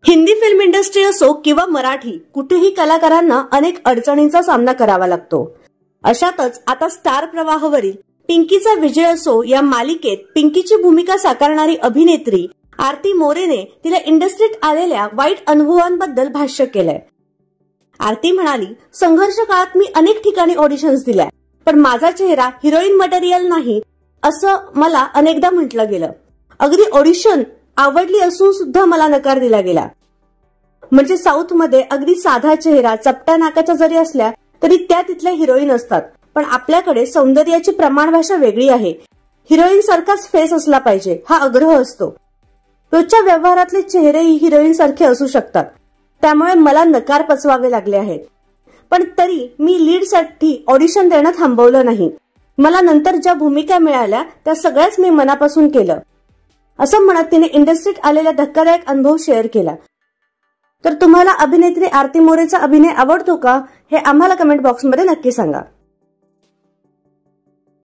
Hindi film industry असो किंवा मराठी, कुठेही कलाकारांना अनेक अडचणींचा सामना करावा लागतो। अशातच आता स्टार प्रवाहावरील पिंकीचा विजय असो या मालिकेत पिंकीची भूमिका साकारणारी अभिनेत्री आरती मोरेने तिला इंडस्ट्रीत आलेल्या वाईट अनुभवांबद्दल भाष्य केलंय। आरती म्हणाली, संघर्ष काळात मी अनेक ठिकाणी ऑडिशन्स दिल्या, पण माझा चेहरा हिरोईन मटेरियल नाही असं मला अनेकदा म्हटलं गेलं। अगदी ऑडिशन आवडली असून सुद्धा मला नकार दिला गेला। म्हणजे साऊथ मध्ये अगदी साधा चेहरा, चपट्या नाकाच्या जरी असल्या तरी त्या तिथल्या हिरोईन असतात, पण आपल्याकडे सौंदर्याची प्रमाणभाषा वेगळी आहे। हिरोईन सारखाच फेस असला पाहिजे हा आग्रह असतो। रोजच्या व्यवहारातले चेहरेही हिरोईन सारखे असू शकतात, त्यामुळे मला नकार पचवावे लागले आहेत। पण तरी मी लीडसाठी ऑडिशन देणं थांबवलं नाही। मला नंतर ज्या भूमिका मिळाल्या त्या सगळ्याच मी मनापासून केलं, असं म्हणत तिने इंडस्ट्रीत आलेला धक्कादायक अनुभव शेअर केला। तर तुम्हाला अभिनेत्री आरती मोरेचा अभिनय आवडतो का हे आम्हाला कमेंट बॉक्समध्ये नक्की सांगा।